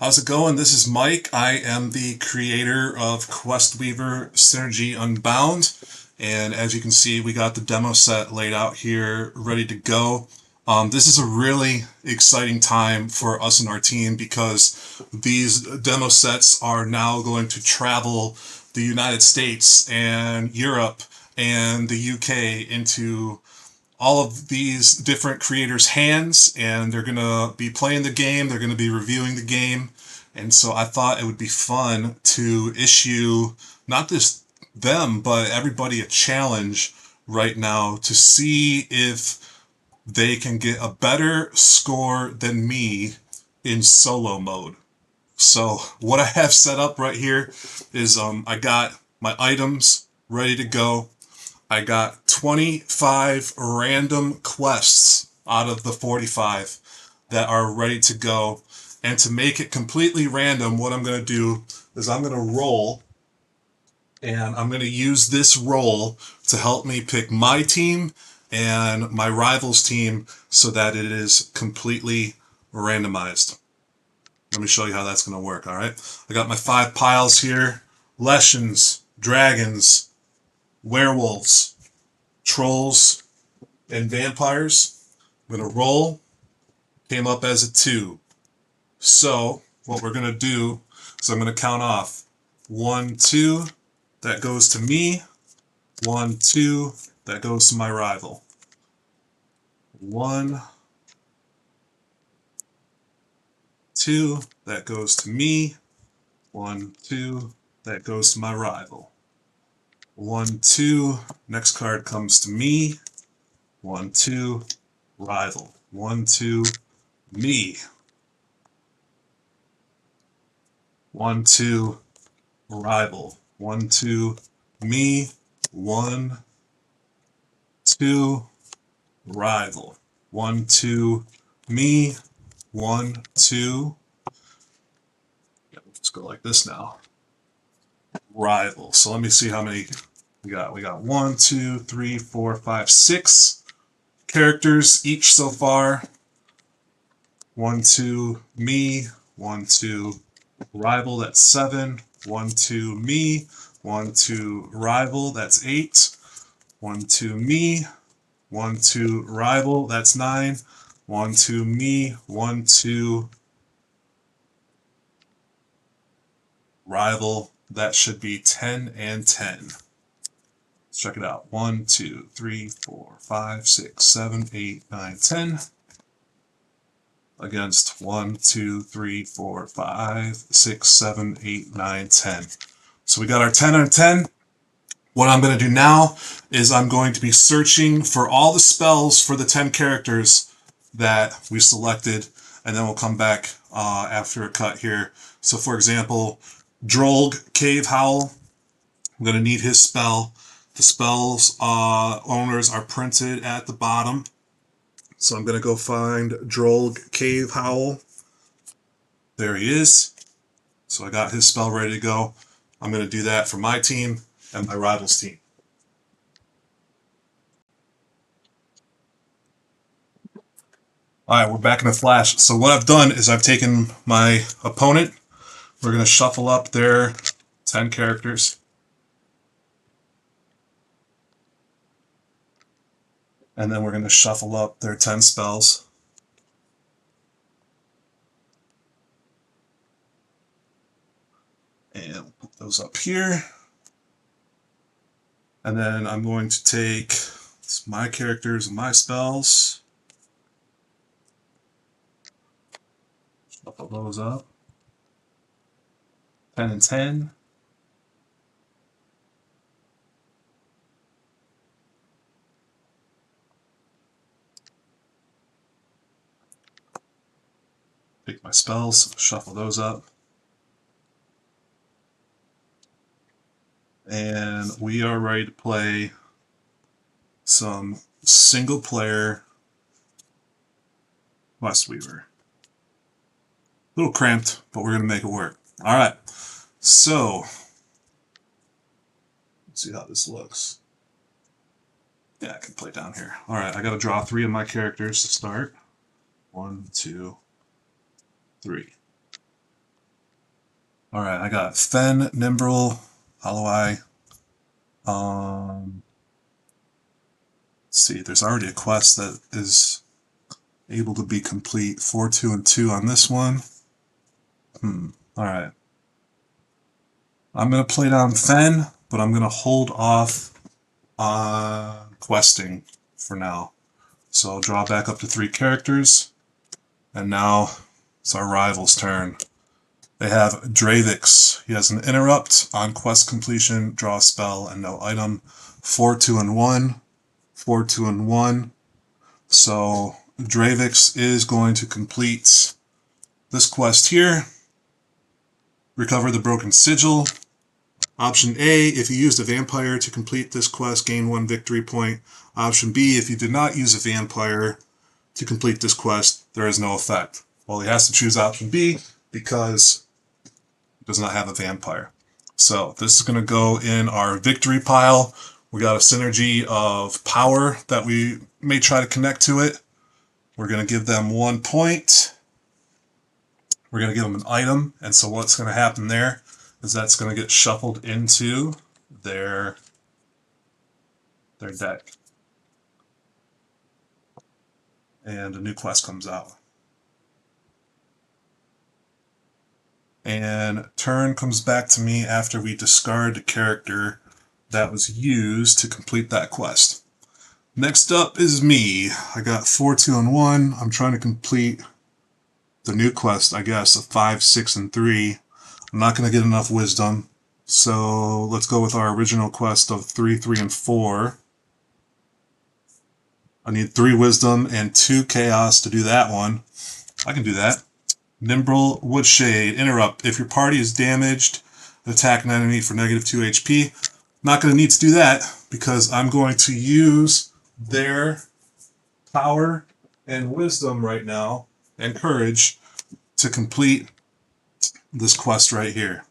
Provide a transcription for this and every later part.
How's it going? This is Mike. I am the creator of Questweaver Synergy Unbound. And as you can see, we got the demo set laid out here, ready to go. This is a really exciting time for us and our team because these demo sets are now going to travel the United States and Europe and the UK into all of these different creators' hands, and they're going to be playing the game, they're going to be reviewing the game. And so I thought it would be fun to issue not just them, but everybody a challenge right now to see if they can get a better score than me in solo mode. So what I have set up right here is I got my items ready to go. I got 25 random quests out of the 45 that are ready to go. And to make it completely random, what I'm going to do is I'm going to roll, and I'm going to use this roll to help me pick my team and my rival's team so that it is completely randomized. Let me show you how that's going to work, all right? I got my 5 piles here: Leshens, dragons, werewolves, trolls, and vampires. I'm going to roll. Came up as a 2. So what we're going to do is I'm going to count off 1, 2. That goes to me. 1, 2. That goes to my rival. 1, 2. That goes to me. 1, 2. That goes to my rival. 1, 2. Next card comes to me. 1, 2. Rival. 1, 2. Me. 1, 2. Rival. 1, 2. Me. 1, 2. Rival. 1, 2. Me. 1, 2. Yeah, let's go like this now. Rival. So let me see how many we got. We got 1, 2, 3, 4, 5, 6 characters each so far. 1, 2. Me. 1, 2. Rival. That's 7. 1, 2. Me. 1, 2. Rival. That's 8. 1, 2. Me. 1, 2. Rival. That's 9. 1, 2. Me. 1, 2. Rival. That should be 10 and 10. Let's check it out. 1, 2, 3, 4, 5, 6, 7, 8, 9, 10. Against 1, 2, 3, 4, 5, 6, 7, 8, 9, 10. So we got our 10 and 10. What I'm going to do now is I'm going to be searching for all the spells for the 10 characters that we selected, and then we'll come back after a cut here. So for example, Drolg Cave Howl, I'm going to need his spell. The spell's owners are printed at the bottom. So I'm going to go find Drolg Cave Howl. There he is. So I got his spell ready to go. I'm going to do that for my team and my rival's team. Alright, we're back in a flash. So what I've done is I've taken my opponent. We're going to shuffle up their 10 characters. And then we're going to shuffle up their 10 spells. And we'll put those up here. And then I'm going to take my characters and my spells. Shuffle those up. 10 and 10. Pick my spells, shuffle those up. And we are ready to play some single player Questweaver. A little cramped, but we're going to make it work. Alright, so let's see how this looks. Yeah, I can play down here. Alright, I got to draw 3 of my characters to start. 1, 2, 3. Alright, I got Fen, Nimbrel, Hollow Eye. Let's see, there's already a quest that is able to be complete. 4, 2, and 2 on this one. Alright. I'm going to play down Fen, but I'm going to hold off on questing for now. So I'll draw back up to 3 characters. And now it's our rival's turn. They have Dravix. He has an interrupt on quest completion, draw a spell, and no item. 4, 2, and 1. 4, 2, and 1. So Dravix is going to complete this quest here. Recover the broken sigil. Option A, if you used a vampire to complete this quest, gain 1 victory point. Option B, if you did not use a vampire to complete this quest, there is no effect. Well, he has to choose option B because he does not have a vampire. So this is going to go in our victory pile. We got a synergy of power that we may try to connect to it. We're going to give them 1 point. We're going to give them an item. And so what's going to happen there is that's going to get shuffled into their deck. And a new quest comes out. And turn comes back to me after we discard the character that was used to complete that quest. Next up is me. I got 4, 2, and 1. I'm trying to complete the new quest, I guess, of 5, 6, and 3. I'm not going to get enough wisdom, so let's go with our original quest of 3, 3, and 4. I need 3 wisdom and 2 chaos to do that one. I can do that. Nimbrel Woodshade. Interrupt. If your party is damaged, attack an enemy for -2 HP. Not going to need to do that because I'm going to use their power and wisdom right now and courage to complete this quest right here.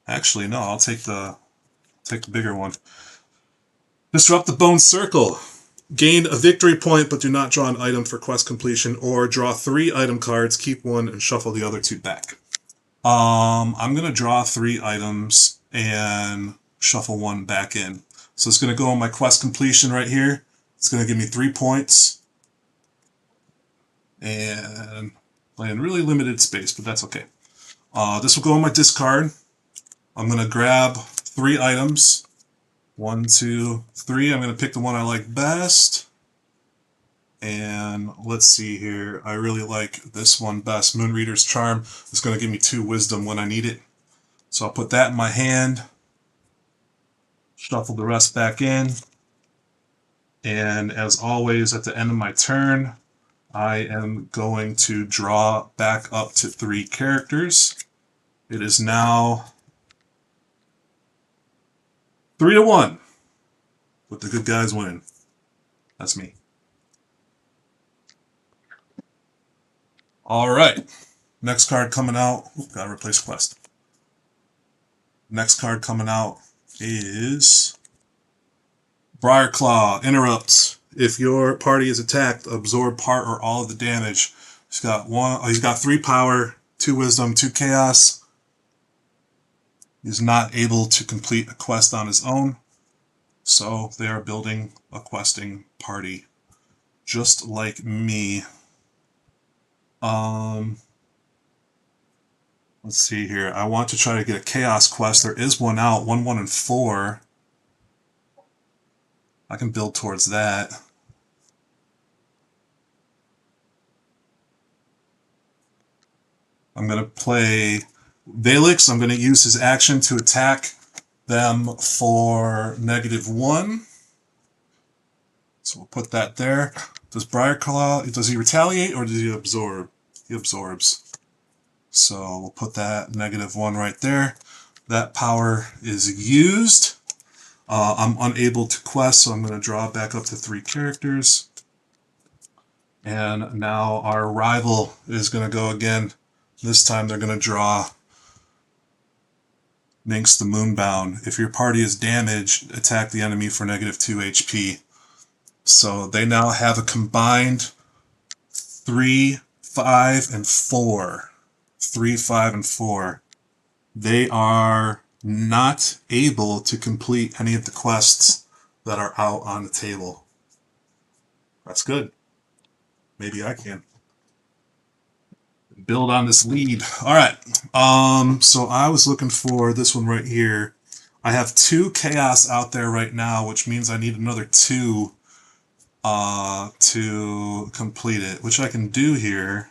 Actually, no, I'll take the bigger one. Disrupt the Bone Circle. Gain a victory point, but do not draw an item for quest completion, or draw 3 item cards, keep 1, and shuffle the other 2 back. I'm going to draw 3 items and shuffle 1 back in. So it's going to go on my quest completion right here. It's going to give me 3 points. And playing really limited space, but that's okay. This will go on my discard. I'm going to grab 3 items. 1, 2, 3. I'm going to pick the one I like best. And let's see here. I really like this one best. Moonreader's Charm is going to give me 2 wisdom when I need it. So I'll put that in my hand. Shuffle the rest back in. And as always, at the end of my turn, I am going to draw back up to 3 characters. It is now 3-1, with the good guys winning. That's me. All right. Next card coming out. Gotta replace quest. Next card coming out is Briarclaw. Interrupts. If your party is attacked, absorb part or all of the damage. He's got 3 power, 2 wisdom, 2 chaos. He's not able to complete a quest on his own, so they are building a questing party, just like me. Let's see here. I want to try to get a chaos quest. There is one out, 1, 1, and 4. I can build towards that. I'm going to play Valix. I'm going to use his action to attack them for -1. So we'll put that there. Does Briarclaw, does he retaliate or does he absorb? He absorbs. So we'll put that -1 right there. That power is used. I'm unable to quest, so I'm going to draw back up to 3 characters. And now our rival is going to go again. This time they're going to draw Minx the Moonbound. If your party is damaged, attack the enemy for -2 HP. So they now have a combined 3, 5, and 4. 3, 5, and 4. They are not able to complete any of the quests that are out on the table. That's good. Maybe I can build on this lead. All right. So I was looking for this one right here. I have 2 chaos out there right now, which means I need another 2 to complete it, which I can do here.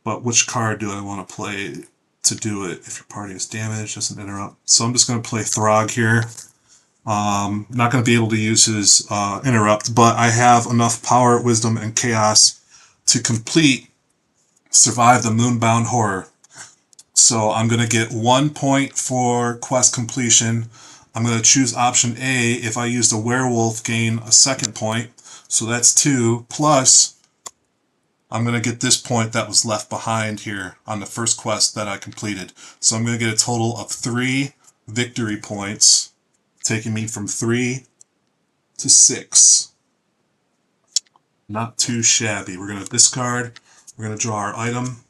But which card do I want to play to do it? If your party is damaged, doesn't interrupt. So I'm just going to play Throg here. Not going to be able to use his interrupt, but I have enough power, wisdom, and chaos to complete Survive the Moonbound Horror. So I'm going to get 1 point for quest completion. I'm going to choose option A. If I use the werewolf, gain a 2nd point. So that's 2, plus I'm going to get this point that was left behind here on the first quest that I completed. So I'm going to get a total of 3 victory points, taking me from 3 to 6. Not too shabby. We're going to discard, we're going to draw our item,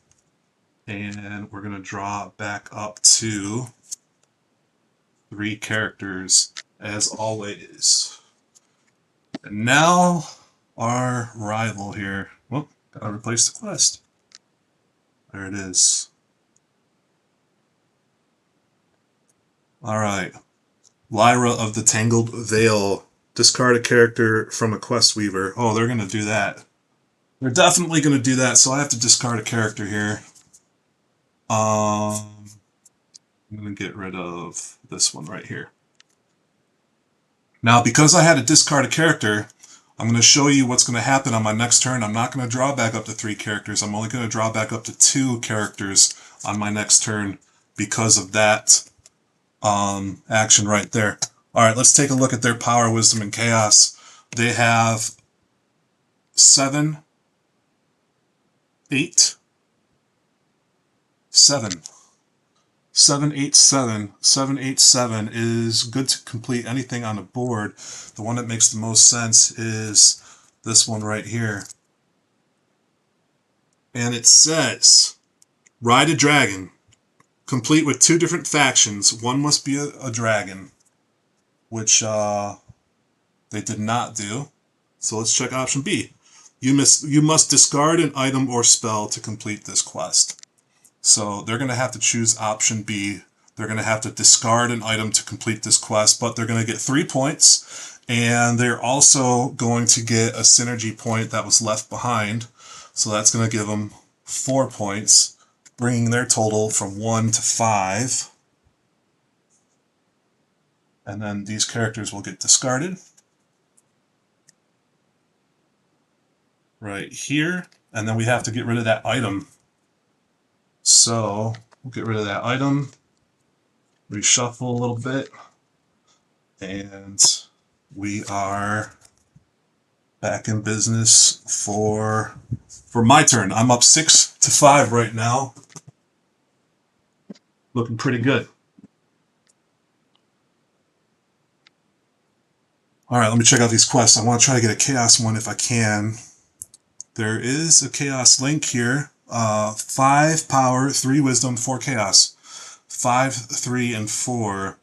and we're going to draw back up to 3 characters as always. And now our rival here. Whoop, gotta replace the quest. There it is. Alright. Lyra of the Tangled Veil. Discard a character from a Questweaver. Oh, they're going to do that. They're definitely going to do that, so I have to discard a character here. I'm going to get rid of this one right here. Now, because I had to discard a character, I'm going to show you what's going to happen on my next turn. I'm not going to draw back up to 3 characters. I'm only going to draw back up to 2 characters on my next turn because of that action right there. All right, let's take a look at their power, wisdom, and chaos. They have 7, 8, 7. 7, 8, 7. 7, 8, 7 is good to complete anything on the board. The one that makes the most sense is this one right here. And it says, ride a dragon. Complete with 2 different factions. One must be a dragon, which they did not do. So let's check option B. You must discard an item or spell to complete this quest. So they're going to have to choose option B. They're going to have to discard an item to complete this quest, but they're going to get 3 points, and they're also going to get a synergy point that was left behind. So that's going to give them 4 points, bringing their total from 1 to 5. And then these characters will get discarded right here, and then we have to get rid of that item. So we'll get rid of that item, reshuffle a little bit, and we are back in business for my turn. I'm up 6 to 5 right now. Looking pretty good. All right, let me check out these quests. I want to try to get a chaos one if I can. There is a chaos link here. 5 power, 3 wisdom, 4 chaos. 5, 3, and 4.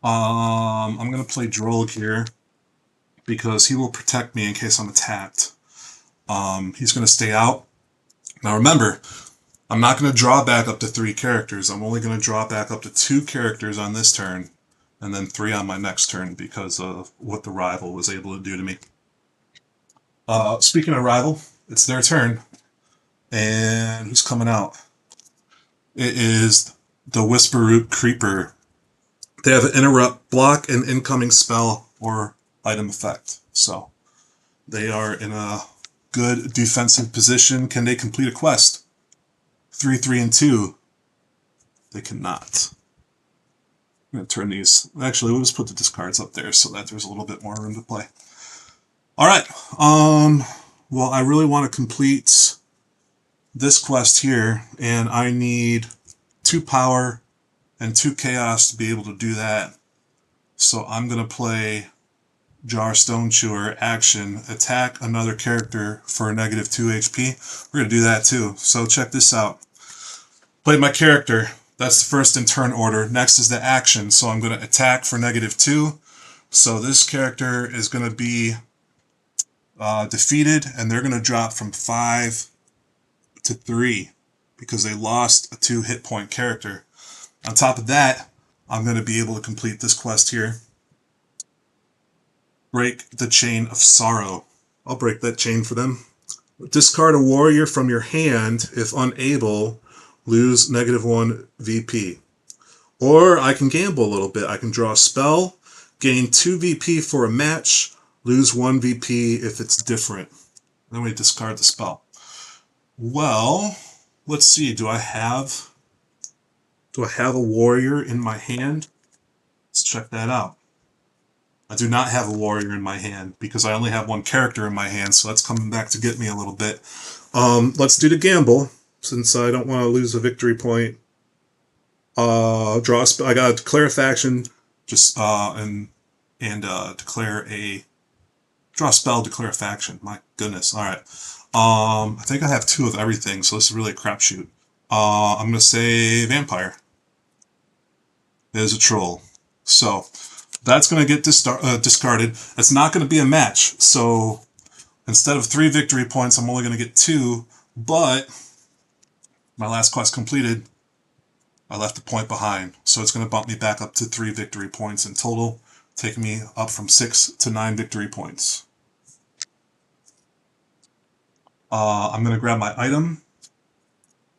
I'm going to play Droll here because he will protect me in case I'm attacked. He's going to stay out. Now remember, I'm not going to draw back up to 3 characters. I'm only going to draw back up to 2 characters on this turn, and then 3 on my next turn because of what the rival was able to do to me. Speaking of rival, it's their turn. And who's coming out? It is the Whisperroot Creeper. They have an interrupt, block an incoming spell or item effect. So they are in a good defensive position. Can they complete a quest? 3, 3, and 2. They cannot. I'm going to turn these. Actually, we'll just put the discards up there so that there's a little bit more room to play. All right. Well, I really want to complete this quest here, and I need 2 power and 2 chaos to be able to do that. So I'm going to play Jar Stone Chewer, action, attack another character for a -2 HP. We're going to do that too. So check this out. Played my character. That's the first in turn order. Next is the action. So I'm going to attack for -2. So this character is going to be defeated, and they're going to drop from 5 to 3 because they lost a 2 hit point character. On top of that, I'm going to be able to complete this quest here. Break the Chain of Sorrow. I'll break that chain for them. Discard a warrior from your hand. If unable, lose -1 VP. Or I can gamble a little bit. I can draw a spell, gain 2 VP for a match, lose 1 VP if it's different. Then we discard the spell. Well, let's see. Do I have a warrior in my hand? Let's check that out. I do not have a warrior in my hand because I only have one character in my hand, so that's coming back to get me a little bit. Let's do the gamble, since I don't want to lose a victory point. Draw a spell. I gotta declare a faction, just and declare a draw a spell, declare a faction. My goodness. All right. I think I have 2 of everything, so this is really a crapshoot. I'm gonna say vampire. There's a troll. So that's going to get discarded. It's not going to be a match. So instead of 3 victory points, I'm only going to get 2. But my last quest completed, I left a point behind. So it's going to bump me back up to 3 victory points in total, taking me up from 6 to 9 victory points. I'm going to grab my item.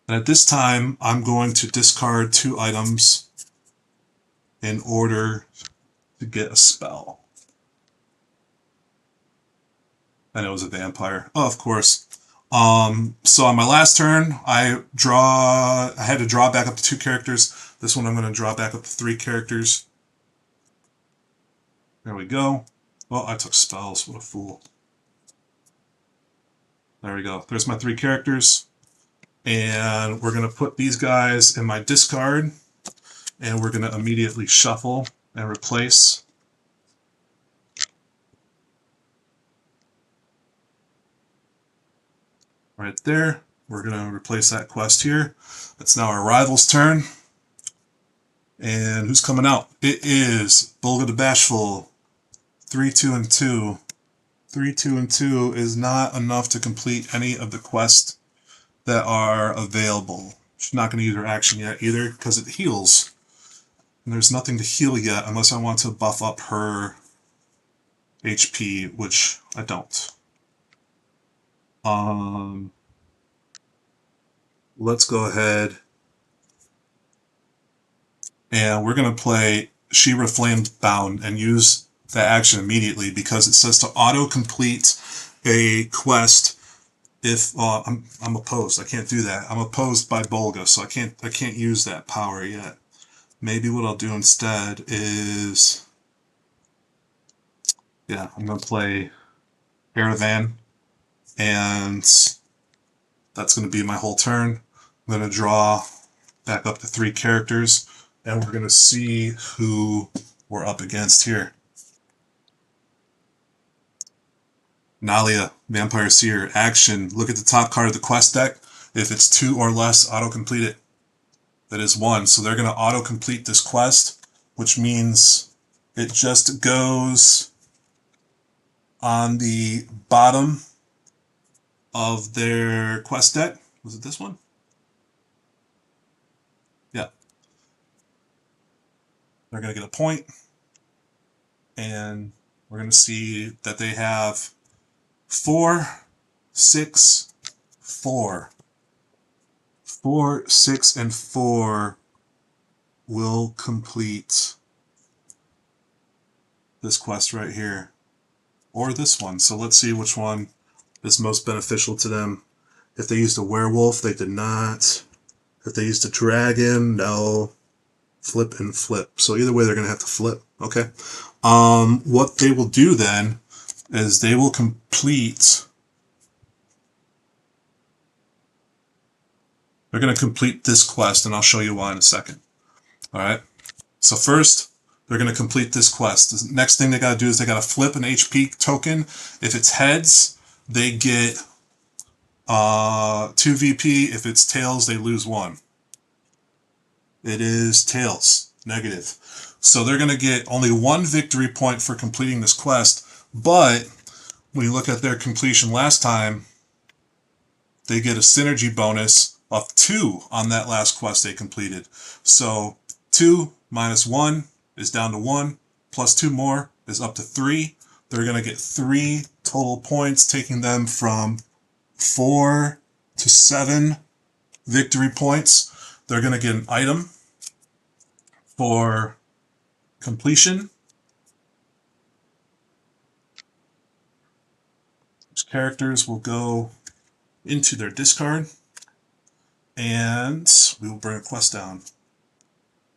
And at this time, I'm going to discard 2 items in order to get a spell. And it was a vampire. Oh, of course. So on my last turn, I had to draw back up to 2 characters. This one I'm going to draw back up to 3 characters. There we go. Well, I took spells. What a fool. There we go. There's my 3 characters. And we're going to put these guys in my discard. And we're going to immediately shuffle and replace. Right there. We're going to replace that quest here. It's now our rival's turn. And who's coming out? It is Bulga the Bashful. 3, 2, and 2. 3, 2, and 2 is not enough to complete any of the quests that are available. She's not going to use her action yet either because it heals. And there's nothing to heal yet unless I want to buff up her HP, which I don't. Let's go ahead and we're going to play She-Ra Flamebound and use that action immediately because it says to auto-complete a quest if I'm opposed. I can't do that. I'm opposed by Bulga, so I can't use that power yet. Maybe what I'll do instead is, yeah, I'm going to play Caravan, and that's going to be my whole turn. I'm going to draw back up to 3 characters, and we're going to see who we're up against here. Nalia, Vampire Seer, action. Look at the top card of the quest deck. If it's 2 or less, auto-complete it. That is 1. So they're going to auto-complete this quest, which means it just goes on the bottom of their quest deck. Was it this one? Yeah. They're going to get a point. And we're going to see that they have 4, 6, 4. 4, 6, and 4 will complete this quest right here. Or this one. So let's see which one is most beneficial to them. If they used a werewolf, they did not. If they used a dragon, no. Flip and flip. So either way, they're going to have to flip. Okay. What they will do then is they will complete. They're going to complete this quest, and I'll show you why in a second. All right. So first, they're going to complete this quest. The next thing they got to do is they got to flip an HP token. If it's heads, they get 2 VP. If it's tails, they lose 1. It is tails, negative. So they're going to get only 1 victory point for completing this quest, but when you look at their completion last time, they get a synergy bonus of 2 on that last quest they completed. So 2 minus 1 is down to 1, plus 2 more is up to 3. They're going to get 3 total points, taking them from 4 to 7 victory points. They're going to get an item for completion. These characters will go into their discard, and we will bring a quest down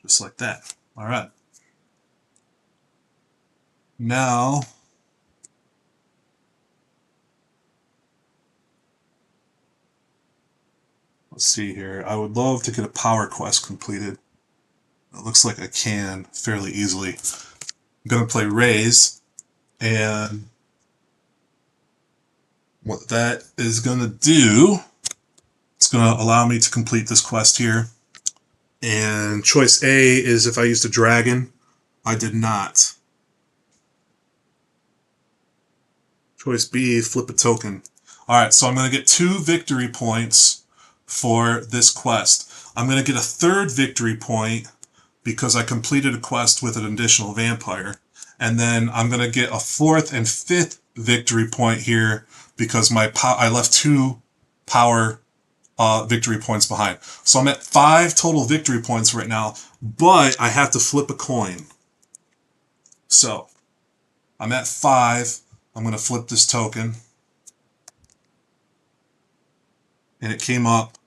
just like that. All right. Now, let's see here. I would love to get a power quest completed. It looks like I can fairly easily. I'm going to play Raise, and what that is going to do, it's going to allow me to complete this quest here. And choice A is if I used a dragon. I did not. Choice B, flip a token. Alright, so I'm going to get 2 victory points for this quest. I'm going to get a 3rd victory point because I completed a quest with an additional vampire. And then I'm going to get a 4th and 5th victory point here because I left 2 power victory points behind. So I'm at 5 total victory points right now, but I have to flip a coin. So I'm at 5. I'm going to flip this token, and it came up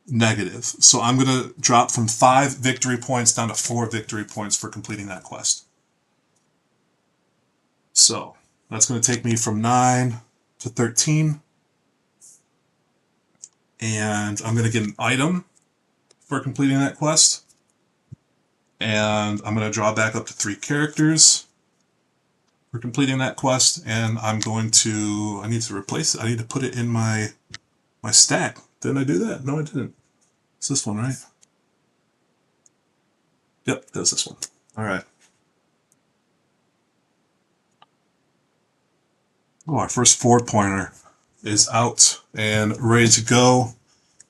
negative. So I'm going to drop from 5 victory points down to 4 victory points for completing that quest. So that's going to take me from 9 to 13. And I'm going to get an item for completing that quest. And I'm going to draw back up to 3 characters for completing that quest. And I'm going to, I need to replace it. I need to put it in my stack. Didn't I do that? No, I didn't. It's this one, right? Yep, that's this one. All right. Oh, our first 4-pointer is out and ready to go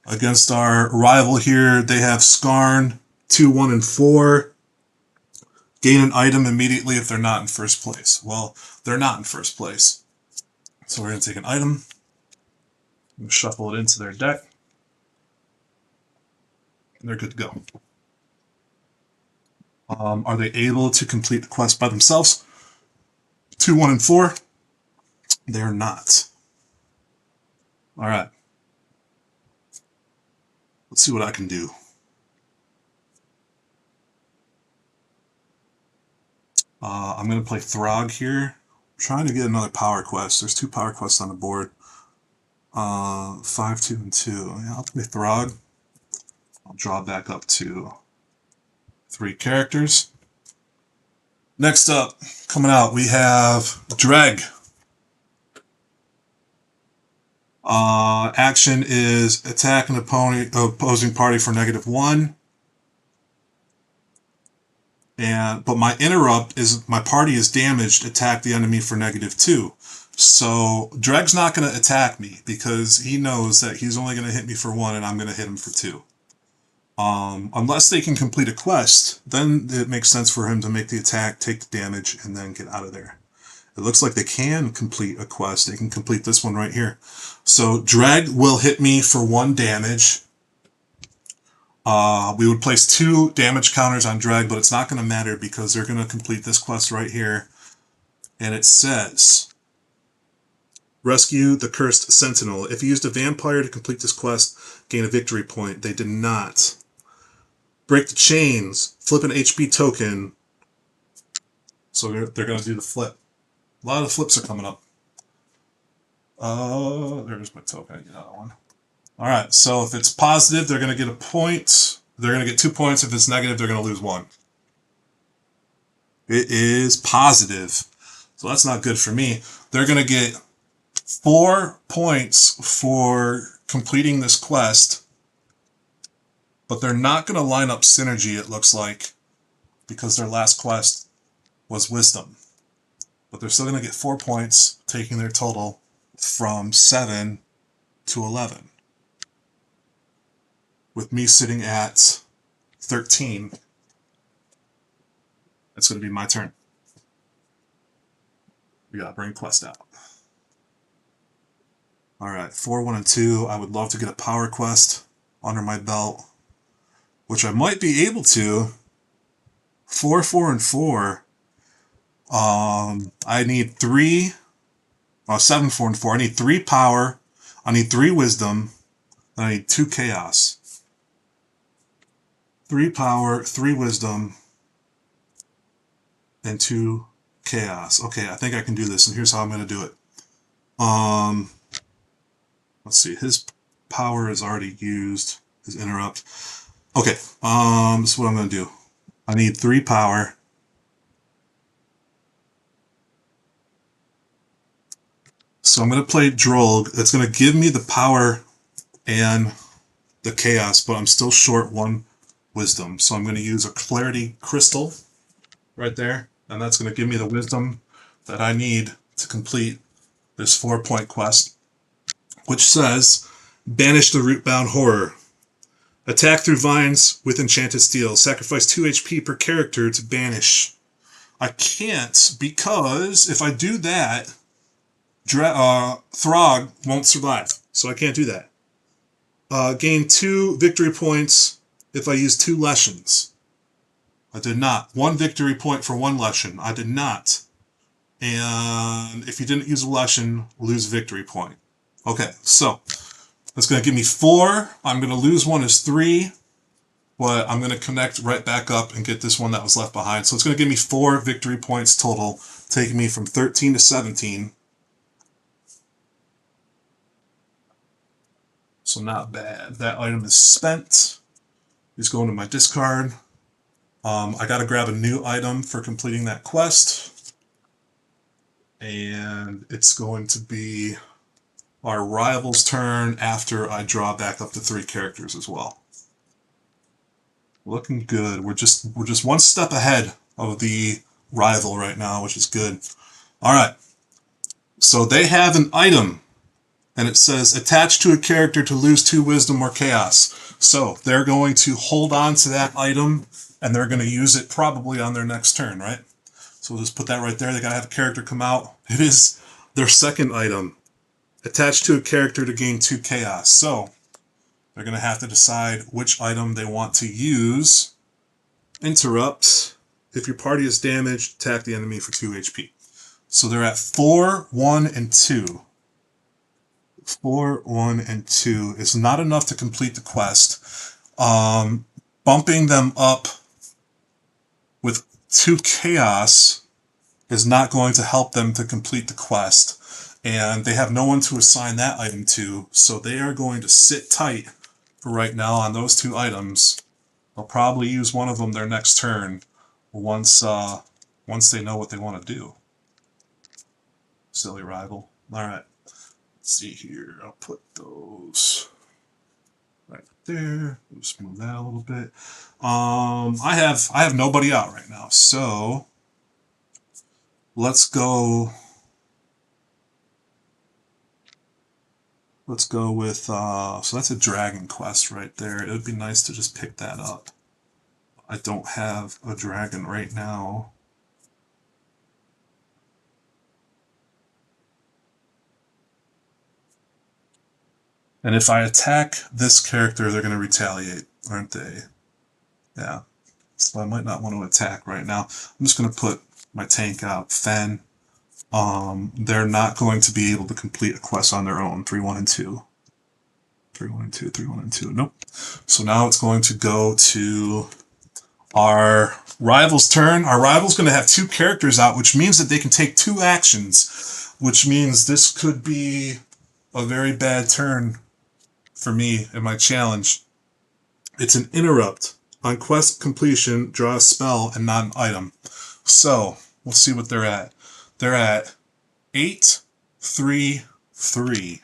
against our rival here. They have Skarn 2, 1, and 4. Gain an item immediately if they're not in first place. Well, they're not in first place. So we're going to take an item and shuffle it into their deck. And they're good to go. Are they able to complete the quest by themselves? 2, 1, and 4. They're not. All right. Let's see what I can do. I'm going to play Throg here. I'm trying to get another power quest. There's 2 power quests on the board. 5, 2, and 2. Yeah, I'll play Throg. I'll draw back up to 3 characters. Next up, coming out, we have Dreg. Action is attack an opposing party for -1. But my interrupt is my party is damaged, attack the enemy for -2. So Dreg's not going to attack me because he knows that he's only going to hit me for 1 and I'm going to hit him for 2. Unless they can complete a quest, then it makes sense for him to make the attack, take the damage, and then get out of there. It looks like they can complete a quest. They can complete this one right here. So Dreg will hit me for 1 damage. We would place 2 damage counters on Dreg, but it's not going to matter because they're going to complete this quest right here. And it says, rescue the Cursed Sentinel. If you used a vampire to complete this quest, gain a victory point. They did not. Break the chains. Flip an HP token. So they're going to do the flip. A lot of flips are coming up. There's my token. I get that one. All right, so if it's positive, they're going to get a point. They're going to get 2 points. If it's negative, they're going to lose 1. It is positive. So that's not good for me. They're going to get 4 points for completing this quest, but they're not going to line up synergy, it looks like, because their last quest was wisdom. But they're still going to get 4 points, taking their total from 7 to 11. With me sitting at 13, it's going to be my turn. We got to bring quest out. Alright, 4, 1, and 2. I would love to get a power quest under my belt, which I might be able to. 4, 4, and 4. I need 3. 7, 4, and 4. I need 3 power. I need 3 wisdom. And I need 2 chaos. 3 power, 3 wisdom, and 2 chaos. Okay, I think I can do this, and here's how I'm going to do it. Let's see, his power is already used, his interrupt. Okay, this is what I'm going to do. I need 3 power. So I'm going to play Droll. It's going to give me the power and the chaos, but I'm still short 1 wisdom. So I'm going to use a clarity crystal right there, and that's going to give me the wisdom that I need to complete this 4-point quest, which says, banish the root-bound horror. Attack through vines with enchanted steel. Sacrifice 2 HP per character to banish. I can't, because if I do that, Throg won't survive, so I can't do that. Gain 2 victory points if I use 2 lessons. I did not. 1 victory point for 1 lesson. I did not. And if you didn't use a lesson, lose a victory point. Okay, so that's going to give me 4. I'm going to lose 1 as 3, but I'm going to connect right back up and get this one that was left behind. So it's going to give me 4 victory points total, taking me from 13 to 17. So not bad. That item is spent. It's going to my discard. I got to grab a new item for completing that quest. And it's going to be our rival's turn after I draw back up to 3 characters as well. Looking good. We're just 1 step ahead of the rival right now, which is good. Alright. So they have an item, and it says attach to a character to lose 2 wisdom or chaos. So they're going to hold on to that item, and they're going to use it probably on their next turn, right? So we'll just put that right there. They got to have a character come out. It is their second item. Attach to a character to gain 2 chaos. So they're going to have to decide which item they want to use. Interrupt. If your party is damaged, attack the enemy for 2 HP. So they're at 4, 1, and 2. 4, 1, and 2 is not enough to complete the quest. Bumping them up with 2 chaos is not going to help them to complete the quest. And they have no one to assign that item to, so they are going to sit tight for right now on those 2 items. They'll probably use one of them their next turn once they know what they want to do. Silly rival. Alright. Let's see here. I'll put those right there. Just move that a little bit. I have nobody out right now, so let's go. Let's go with, so that's a dragon quest right there. It would be nice to just pick that up. I don't have a dragon right now. And if I attack this character, they're going to retaliate, aren't they? Yeah. So I might not want to attack right now. I'm just going to put my tank out, Fen. They're not going to be able to complete a quest on their own. 3, 1, and 2. 3, 1, and 2, 3, 1, and 2. Nope. So now it's going to go to our rival's turn. Our rival's going to have 2 characters out, which means that they can take 2 actions, which means this could be a very bad turn for me in my challenge. It's an interrupt. On quest completion, draw a spell and not an item. So let's see what they're at. They're at 8, 3, 3.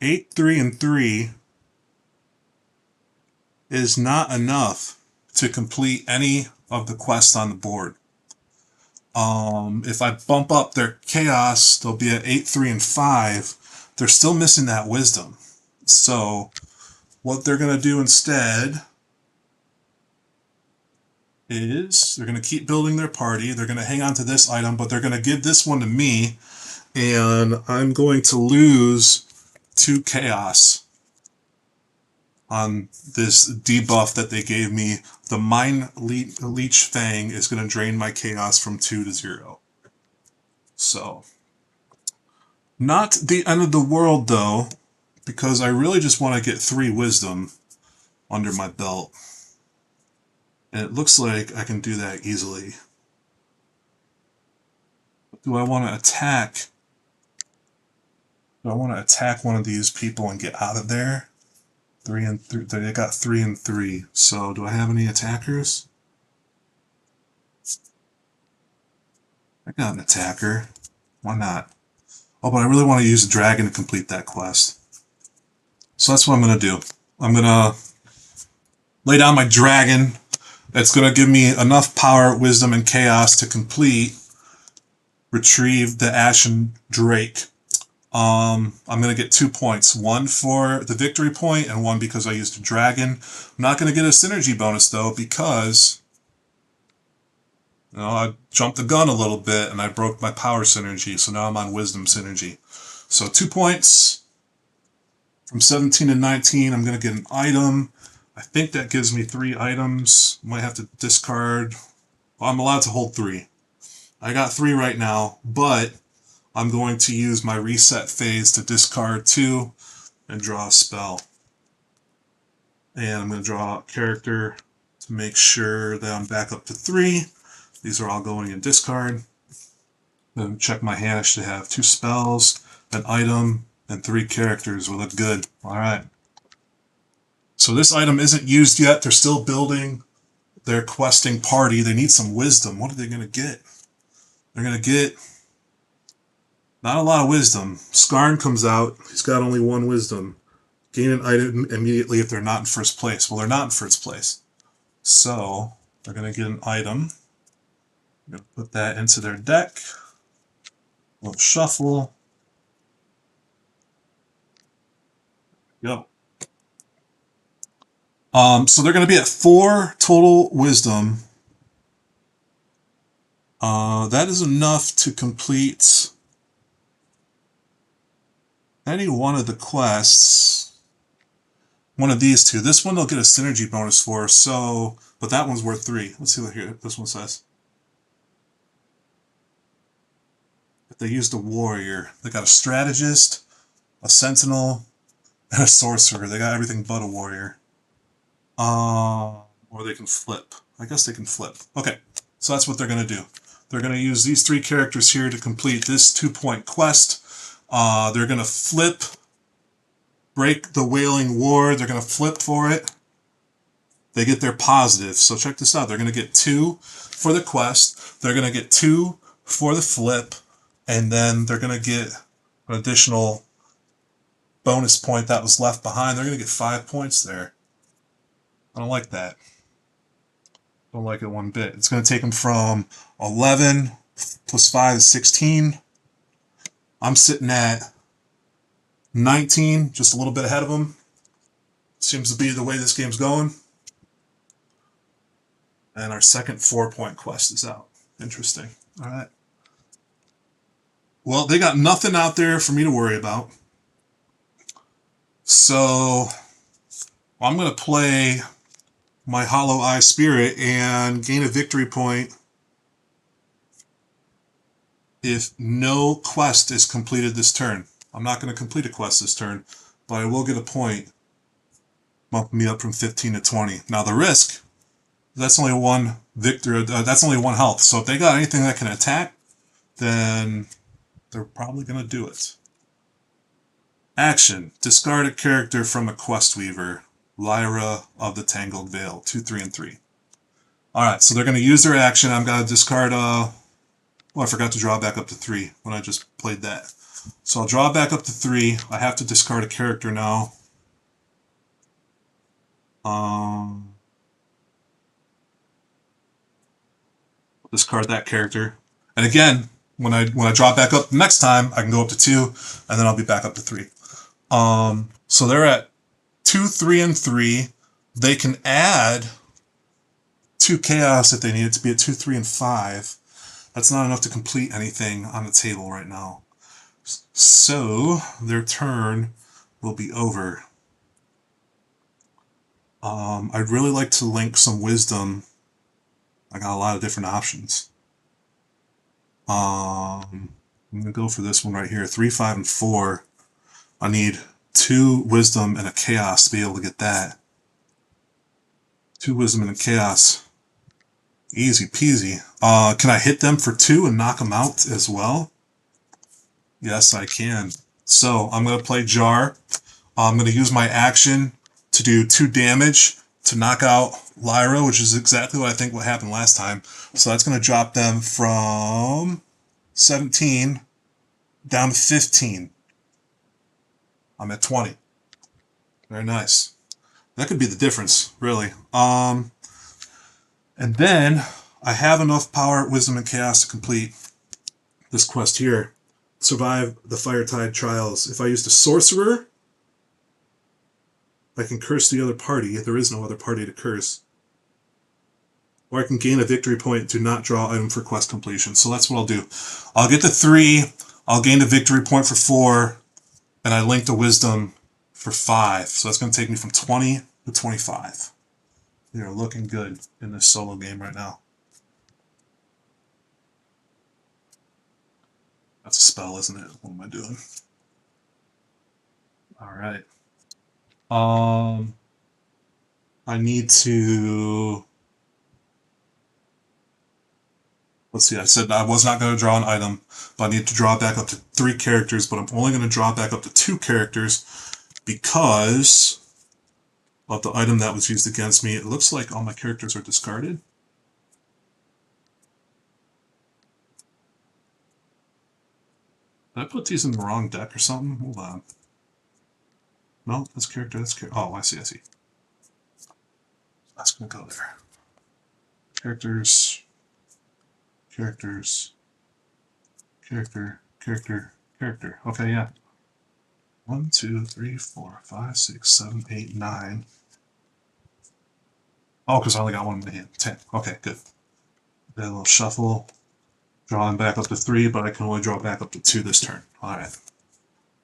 8, 3, and 3 is not enough to complete any of the quests on the board. If I bump up their chaos, they'll be at 8, 3, and 5. They're still missing that wisdom. So what they're going to do instead is they're going to keep building their party. They're going to hang on to this item, but they're going to give this one to me, and I'm going to lose 2 chaos on this debuff that they gave me. The Mind Leech Fang is going to drain my chaos from 2 to 0. So, not the end of the world though, because I really just want to get 3 wisdom under my belt. And it looks like I can do that easily. Do I want to attack? Do I want to attack one of these people and get out of there? 3 and 3. They got 3 and 3. So do I have any attackers? I got an attacker. Why not? Oh, but I really want to use a dragon to complete that quest. So that's what I'm going to do. I'm going to lay down my dragon. It's going to give me enough power, wisdom, and chaos to complete Retrieve the Ashen Drake. I'm going to get 2 points. 1 for the victory point and 1 because I used a dragon. I'm not going to get a synergy bonus though because I jumped the gun a little bit and I broke my power synergy. So now I'm on wisdom synergy. So 2 points from 17 and 19. I'm going to get an item. I think that gives me 3 items. Might have to discard. Well, I'm allowed to hold 3. I got 3 right now, but I'm going to use my reset phase to discard 2 and draw a spell. And I'm going to draw a character to make sure that I'm back up to 3. These are all going in discard. Then check my hand. I should have 2 spells, an item, and 3 characters. We look good. Alright. So this item isn't used yet. They're still building their questing party. They need some wisdom. What are they going to get? They're going to get not a lot of wisdom. Skarn comes out. He's got only 1 wisdom. Gain an item immediately if they're not in first place. Well, they're not in first place. So they're going to get an item. I'm going to put that into their deck. A little shuffle. Go. So they're going to be at 4 total wisdom. That is enough to complete any one of the quests. One of these 2. This one they'll get a synergy bonus for, so, but that one's worth 3. Let's see what here this one says. If they used a warrior, they got a strategist, a sentinel, and a sorcerer. They got everything but a warrior. Or they can flip. I guess they can flip. Okay, so that's what they're going to do. They're going to use these 3 characters here to complete this 2-point quest. They're going to flip, break the Wailing Ward. They're going to flip for it. They get their positive. So check this out. They're going to get 2 for the quest. They're going to get 2 for the flip. And then they're going to get an additional bonus point that was left behind. They're going to get 5 points there. I don't like that. Don't like it one bit. It's going to take them from 11 plus 5 is 16. I'm sitting at 19, just a little bit ahead of them. Seems to be the way this game's going. And our second 4-point quest is out. Interesting. All right. Well, they got nothing out there for me to worry about. So I'm going to play my Hollow Eye Spirit and gain a victory point if no quest is completed this turn. I'm not going to complete a quest this turn, but I will get a point, bumping me up from 15 to 20. Now the risk, that's only 1 victory, that's only 1 health. So if they got anything that can attack, then they're probably going to do it. Action. Discard a character from a Questweaver. Lyra of the Tangled Veil. 2, 3, and 3. Alright, so they're going to use their action. I'm going to discard, oh, I forgot to draw back up to 3 when I just played that. So I'll draw back up to 3. I have to discard a character now. Discard that character. And again, when I draw back up next time, I can go up to 2, and then I'll be back up to 3. So they're at 2, 3, and 3. They can add 2 chaos if they need it to be at 2, 3, and 5. That's not enough to complete anything on the table right now. So their turn will be over. I'd really like to link some wisdom. I got a lot of different options. I'm going to go for this one right here. 3, 5, and 4. I need 2 wisdom and a chaos to be able to get that. 2 wisdom and a chaos. Easy peasy. Can I hit them for 2 and knock them out as well? Yes, I can. So I'm going to play Jar. I'm going to use my action to do 2 damage to knock out Lyra, which is exactly what I think what happened last time. So that's going to drop them from 17 down to 15. I'm at 20. Very nice. That could be the difference, really. And then I have enough power, wisdom, and chaos to complete this quest here. Survive the Firetide Trials. If I used a sorcerer, I can curse the other party. There is no other party to curse. Or I can gain a victory point to not draw item for quest completion. So that's what I'll do. I'll get to 3, I'll gain a victory point for 4, and I link the wisdom for 5. So that's going to take me from 20 to 25. They are looking good in this solo game right now. That's a spell, isn't it? What am I doing? Alright. I need to... Let's see, I said I was not going to draw an item, but I need to draw back up to 3 characters, but I'm only going to draw back up to 2 characters because of the item that was used against me. It looks like all my characters are discarded. Did I put these in the wrong deck or something? Hold on. No, this character, this character. Oh, I see. That's going to go there. Character, character. Okay, yeah. 1, 2, 3, 4, 5, 6, 7, 8, 9. Oh, because I only got one in my hand. 10. Okay, good. Did a little shuffle. Drawing back up to 3, but I can only draw back up to 2 this turn. Alright.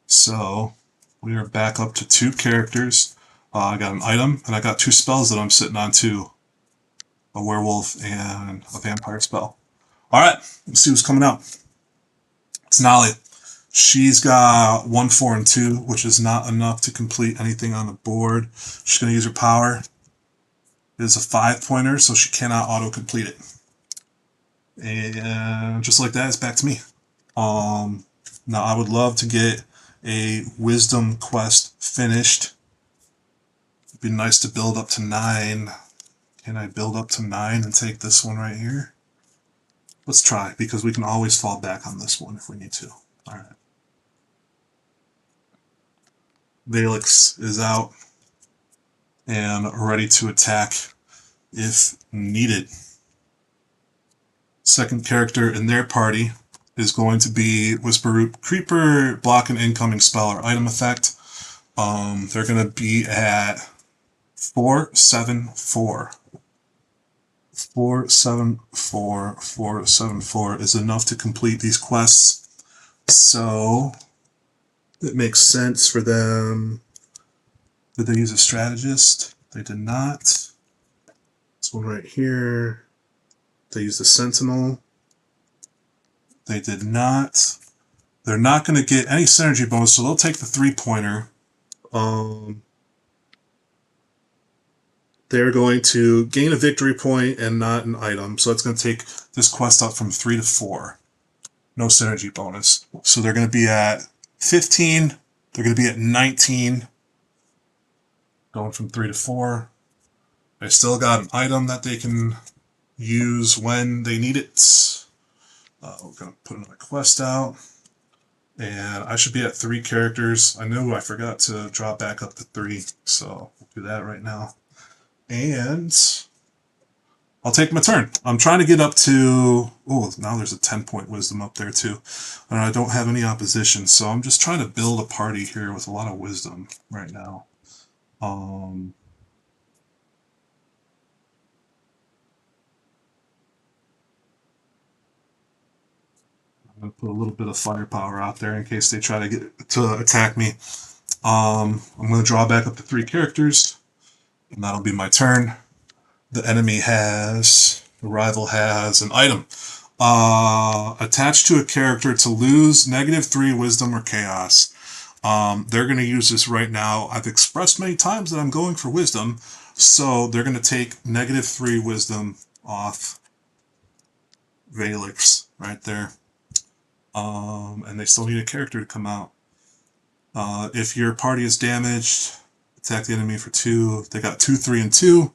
So, we are back up to 2 characters. I got an item, and I got 2 spells that I'm sitting on too. A werewolf and a vampire spell. Alright, let's see what's coming out. It's Nolly. She's got 1, 4, and 2, which is not enough to complete anything on the board. She's going to use her power. It is a 5-pointer, so she cannot auto-complete it. And just like that, it's back to me. Now, I would love to get a Wisdom quest finished. It'd be nice to build up to 9. Can I build up to 9 and take this one right here? Let's try, because we can always fall back on this one if we need to. Alright. Valix is out and ready to attack if needed. Second character in their party is going to be Whisper Root Creeper, block an incoming spell or item effect. They're going to be at 4, 7, 4. 4, 7, 4, 4, 7, 4 is enough to complete these quests. So it makes sense for them. Did they use a strategist? They did not. This one right here. They used a sentinel. They did not. They're not going to get any synergy bonus, so they'll take the 3-pointer. They're going to gain a victory point and not an item, so it's going to take this quest up from 3 to 4. No synergy bonus. So they're going to be at 15. They're going to be at 19. Going from 3 to 4. They still got an item that they can use when they need it. We're going to put another quest out. And I should be at 3 characters. I know I forgot to drop back up to 3, so we'll do that right now. And I'll take my turn. I'm trying to get up to... Oh, now there's a 10-point wisdom up there too. And I don't have any opposition, so I'm just trying to build a party here with a lot of wisdom right now. I'm going to put a little bit of firepower out there in case they try to get to attack me. I'm going to draw back up to 3 characters, and that'll be my turn. The rival has an item. Attached to a character to lose -3 wisdom or chaos. They're going to use this right now. I've expressed many times that I'm going for wisdom, so they're going to take -3 wisdom off Valix right there. And they still need a character to come out. If your party is damaged, attack the enemy for 2. They got 2, 3, and 2.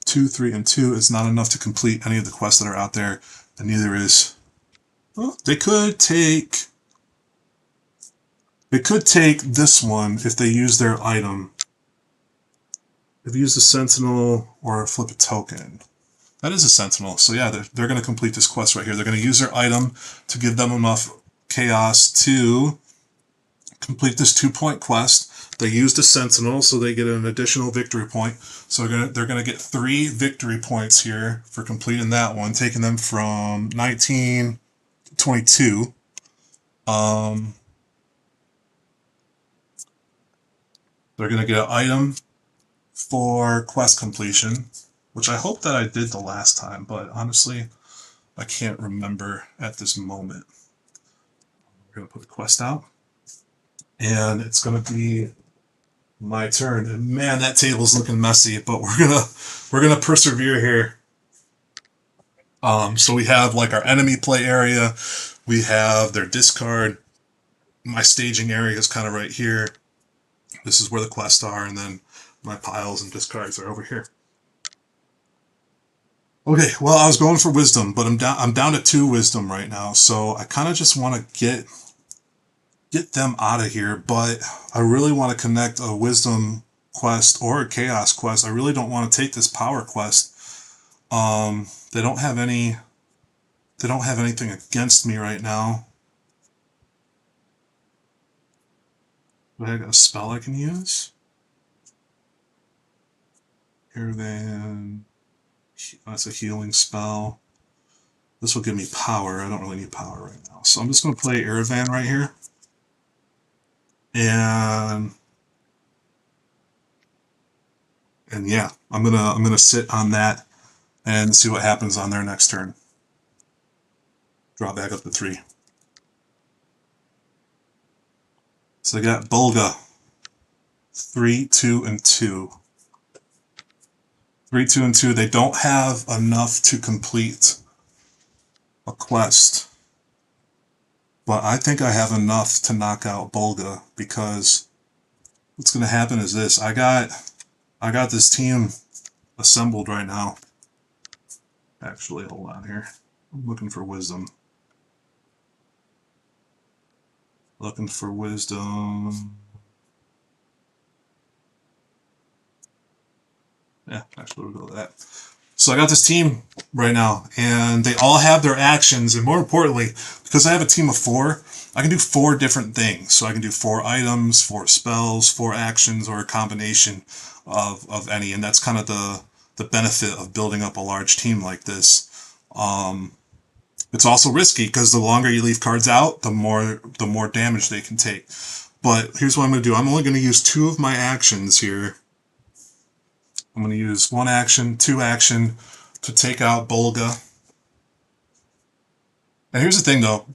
2, 3, and 2 is not enough to complete any of the quests that are out there, and neither is... Well, they could take this one if they use their item. If you use a Sentinel or flip a token. That is a Sentinel, so yeah, they're going to complete this quest right here. They're going to use their item to give them enough chaos to complete this 2-point quest. They used a Sentinel, so they get an additional victory point. So they're gonna get 3 victory points here for completing that one, taking them from 19 to 22. They're gonna get an item for quest completion, which I hope that I did the last time, but honestly, I can't remember at this moment. We're gonna put a quest out, and it's gonna be my turn. And man, that table's looking messy, but we're gonna persevere here. So we have like our enemy play area, we have their discard. My staging area is kind of right here. This is where the quests are, and then my piles and discards are over here. Okay, well, I was going for wisdom, but I'm down to 2 wisdom right now, so I kind of just want to get them out of here, but I really want to connect a wisdom quest or a chaos quest. I really don't want to take this power quest. They don't have anything against me right now. Do I got a spell I can use? Irvan. That's a healing spell. This will give me power. I don't really need power right now, so I'm just going to play Irvan right here. And yeah, I'm gonna sit on that and see what happens on their next turn. Draw back up to 3. So I got Bulga. 3, 2, and 2. 3, 2, and 2. They don't have enough to complete a quest, but I think I have enough to knock out Bulga, because what's going to happen is this. I got this team assembled right now. Actually, hold on here. I'm looking for wisdom. Looking for wisdom. Yeah, actually we'll go with that. So I got this team right now, and they all have their actions, and more importantly, because I have a team of 4, I can do 4 different things. So I can do 4 items, 4 spells, 4 actions, or a combination of any, and that's kind of the benefit of building up a large team like this. It's also risky, because the longer you leave cards out, the more damage they can take. But here's what I'm going to do. I'm only going to use 2 of my actions here. I'm going to use 1 action, 2 action to take out Bulga. And here's the thing, though.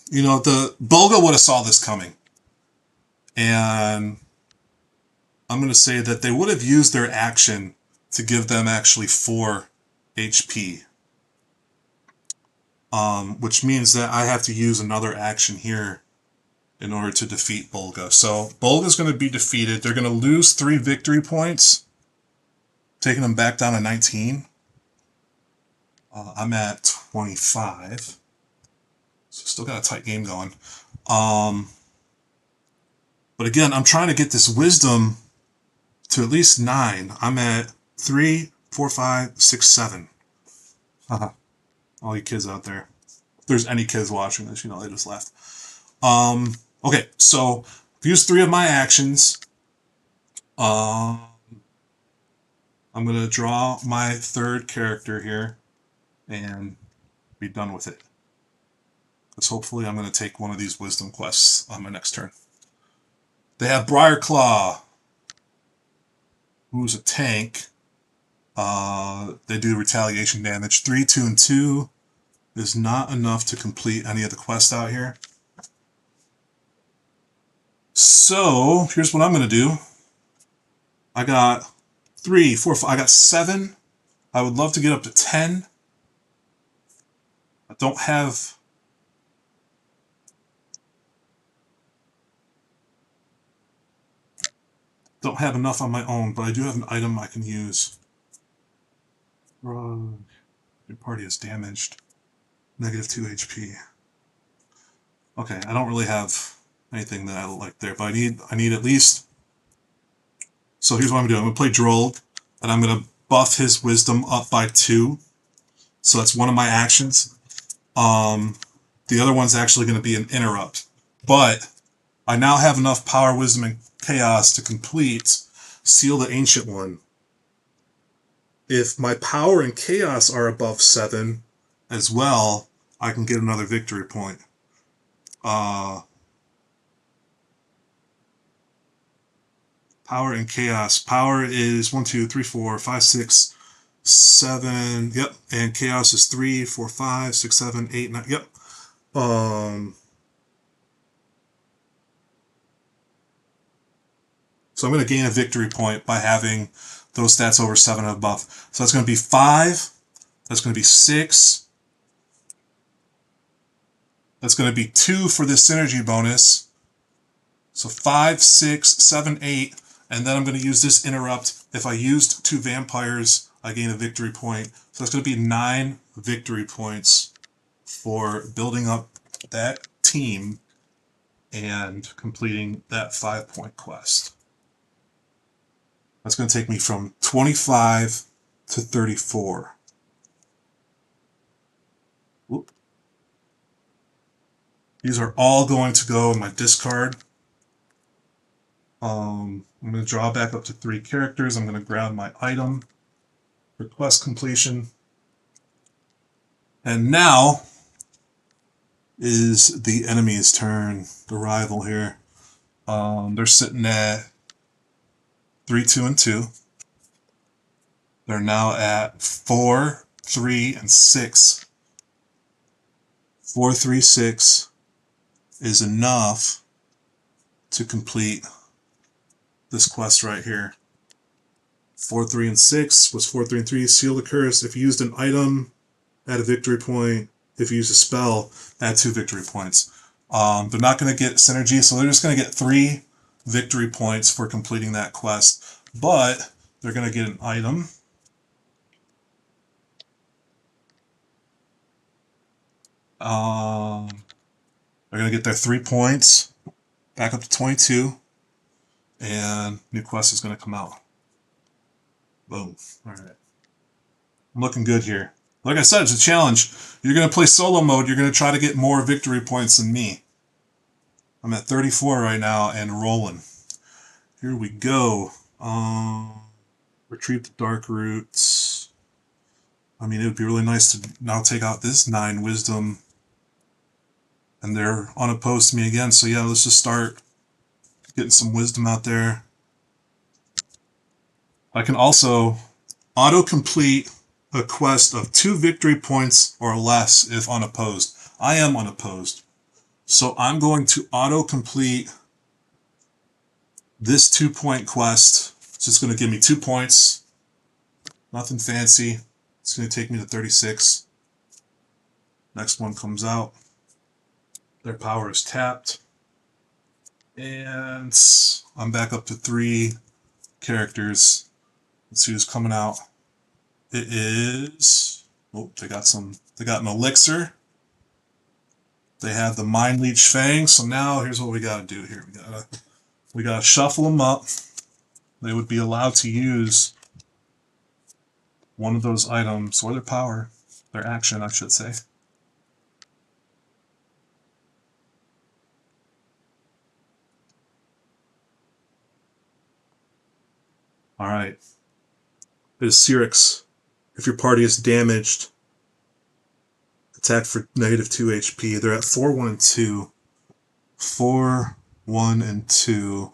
You know, the Bulga would have saw this coming. And I'm going to say that they would have used their action to give them actually 4 HP. Which means that I have to use another action here in order to defeat Bulga. So Bulga's going to be defeated. They're going to lose 3 victory points, taking them back down to 19. I'm at 25. So still got a tight game going. But again, I'm trying to get this wisdom to at least 9. I'm at 3, 4, 5, 6, 7. Haha. All you kids out there. If there's any kids watching this, you know, they just left. Okay, so I've used 3 of my actions. I'm going to draw my 3rd character here and be done with it. Because hopefully I'm going to take one of these wisdom quests on my next turn. They have Briarclaw, who's a tank. They do retaliation damage. 3, 2, and 2 is not enough to complete any of the quests out here. So here's what I'm going to do. I got 3, 4, 5. I got 7. I would love to get up to 10. I don't have... Don't have enough on my own, but I do have an item I can use. Your party is damaged. Negative 2 HP. Okay, I don't really have anything that I like there, but I need at least... So here's what I'm doing. I'm going to play Droll, and I'm going to buff his wisdom up by 2. So that's one of my actions. The other one's actually going to be an interrupt. But I now have enough power, wisdom, and chaos to complete Seal the Ancient One. If my power and chaos are above 7 as well, I can get another victory point. Power and chaos. Power is 1, 2, 3, 4, 5, 6, 7. Yep. And chaos is 3, 4, 5, 6, 7, 8, 9. Yep. So I'm going to gain a victory point by having those stats over 7 and above. So that's going to be 5. That's going to be 6. That's going to be 2 for this synergy bonus. So 5, 6, 7, 8. And then I'm going to use this interrupt. If I used 2 vampires, I gain a victory point. So that's going to be 9 victory points for building up that team and completing that 5-point quest. That's going to take me from 25 to 34. Whoop. These are all going to go in my discard. I'm going to draw back up to 3 characters. I'm going to grab my item for quest completion. And now is the enemy's turn, the rival here. They're sitting at 3, 2, and 2. They're now at 4, 3, and 6. 4, 3, 6 is enough to complete this quest right here. 4, 3, and 6 was 4, 3, and 3. Seal the curse. If you used an item, add a victory point. If you use a spell, add 2 victory points. They're not going to get synergy, so they're just going to get 3 victory points for completing that quest. But they're going to get an item. They're going to get their 3 points, back up to 22, and new quest is going to come out. Boom. All right. I'm looking good here. Like I said, it's a challenge. You're going to play solo mode. You're going to try to get more victory points than me. I'm at 34 right now and rolling. Here we go. Retrieve the dark roots. I mean, it would be really nice to now take out this 9 wisdom. And they're unopposed to me again. So yeah, let's just start getting some wisdom out there. I can also auto-complete a quest of 2 victory points or less if unopposed. I am unopposed. So I'm going to auto-complete this 2-point quest. So it's going to give me 2 points. Nothing fancy. It's going to take me to 36. Next one comes out. Their power is tapped. And I'm back up to 3 characters. Let's see who's coming out. It is Oh, they got an elixir. They have the Mind Leech Fang. So now here's what we gotta do here. We gotta shuffle them up. They would be allowed to use one of those items, or their power, their action, I should say. Alright. It is Cyrix. If your party is damaged, attack for -2 HP. They're at 4, 1, and 2. 4, 1, and 2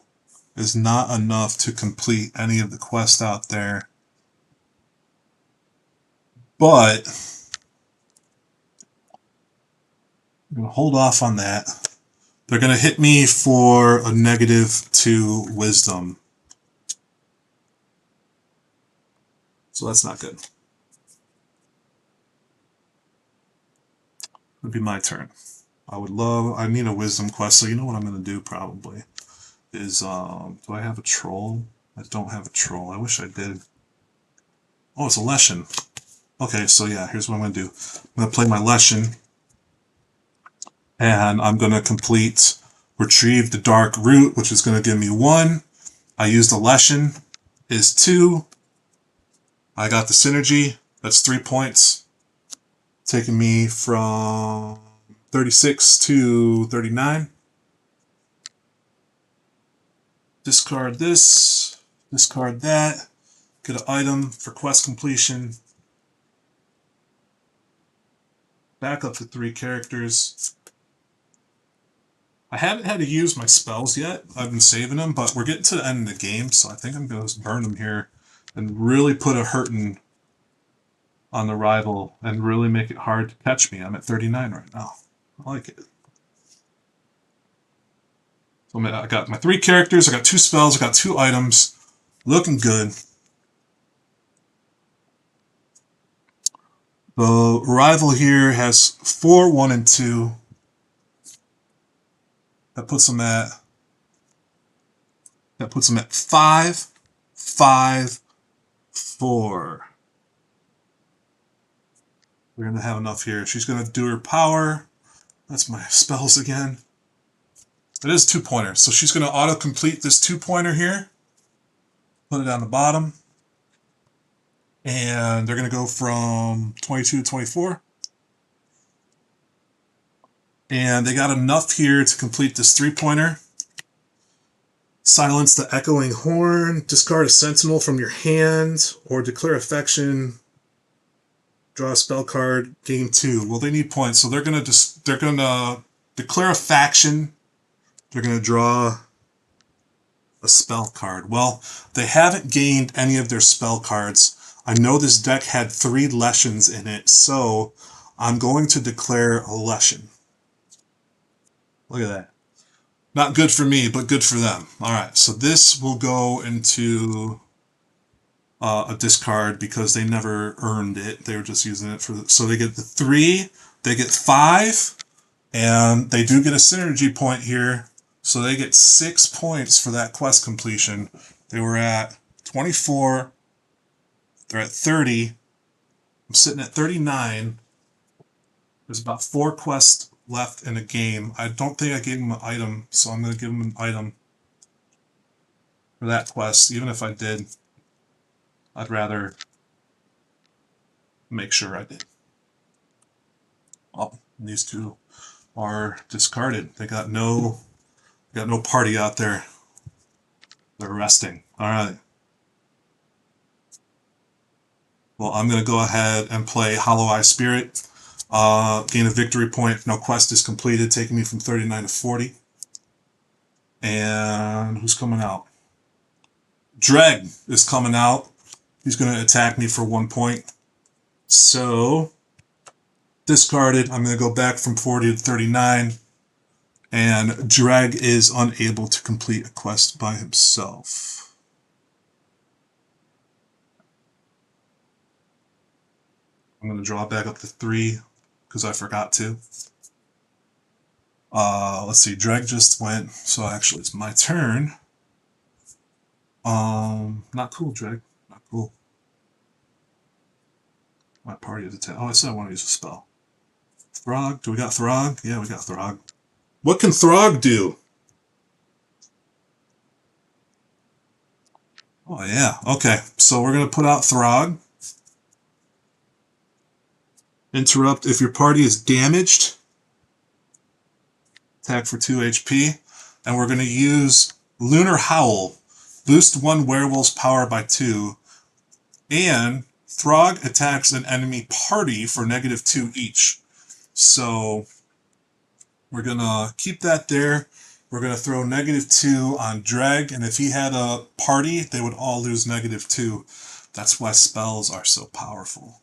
is not enough to complete any of the quests out there. But I'm going to hold off on that. They're going to hit me for a -2 wisdom. So that's not good. It'd be my turn. I need a wisdom quest, so you know what I'm going to do probably is, do I have a troll? I don't have a troll. I wish I did. Oh, it's a Leshen. Okay, so yeah, here's what I'm going to do. I'm going to play my Leshen, and I'm going to complete Retrieve the Dark Root, which is going to give me 1. I used a Leshen, is 2. I got the synergy, that's 3 points, taking me from 36 to 39. Discard this, discard that, get an item for quest completion, back up to 3 characters. I haven't had to use my spells yet. I've been saving them, but we're getting to the end of the game, so I think I'm going to burn them here and really put a hurting on the rival and really make it hard to catch me. I'm at 39 right now. I like it. So I got my 3 characters, I got 2 spells, I got 2 items. Looking good. The rival here has 4, 1, and 2. That puts them at 5, 5, 4. We're going to have enough here. She's going to do her power. That's my spells again. It is 2-pointer, so she's going to auto-complete this 2-pointer here. Put it on the bottom. And they're going to go from 22 to 24. And they got enough here to complete this 3-pointer. Silence the echoing horn. Discard a sentinel from your hand, or declare affection. Draw a spell card. Gain 2. Well, they need points, so they're gonna declare a faction. They're gonna draw a spell card. Well, they haven't gained any of their spell cards. I know this deck had 3 Leshens in it, so I'm going to declare a Leshen. Look at that. Not good for me, but good for them. Alright, so this will go into a discard because they never earned it. They were just using it for so they get the 3, they get 5, and they do get a synergy point here. So they get 6 points for that quest completion. They were at 24. They're at 30. I'm sitting at 39. There's about 4 quests left in a game. I don't think I gave them an item, so I'm going to give them an item for that quest. Even if I did, I'd rather make sure I did. Oh, these 2 are discarded. They got no party out there. They're resting. All right. Well, I'm going to go ahead and play Hollow Eye Spirit. Gain a victory point. No quest is completed, taking me from 39 to 40. And who's coming out? Dreg is coming out. He's going to attack me for 1 point. So, discarded. I'm going to go back from 40 to 39. And Dreg is unable to complete a quest by himself. I'm going to draw back up to 3 because I forgot to. Let's see, Dreg just went, so actually it's my turn. Not cool, Dreg. Not cool. My party is attack. Oh, I said I want to use a spell. Throg. Do we got Throg? Yeah, we got Throg. What can Throg do? Oh, yeah. Okay, so we're going to put out Throg. Interrupt if your party is damaged. Attack for 2 HP. And we're going to use Lunar Howl. Boost one werewolf's power by 2. And Throg attacks an enemy party for -2 each. So we're going to keep that there. We're going to throw -2 on Dreg. And if he had a party, they would all lose -2. That's why spells are so powerful.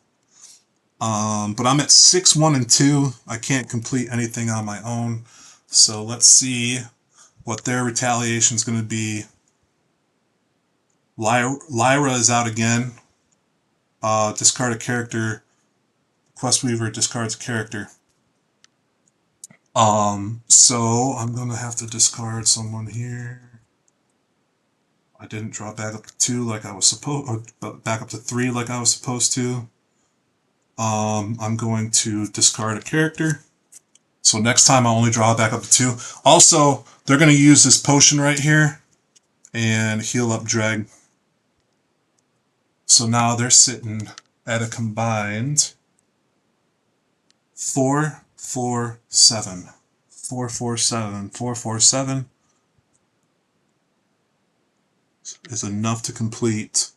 But I'm at 6, 1, and 2. I can't complete anything on my own. So let's see what their retaliation is going to be. Lyra is out again. Discard a character. Questweaver discards a character. So I'm going to have to discard someone here. I didn't draw back up to 2 like I was supposed, or back up to 3 like I was supposed to. I'm going to discard a character. So next time I'll only draw back up to 2. Also, they're going to use this potion right here and heal up Dreg. So now they're sitting at a combined 4, 4, 7. 4, 4, 7. 4, 4, 7 is enough to complete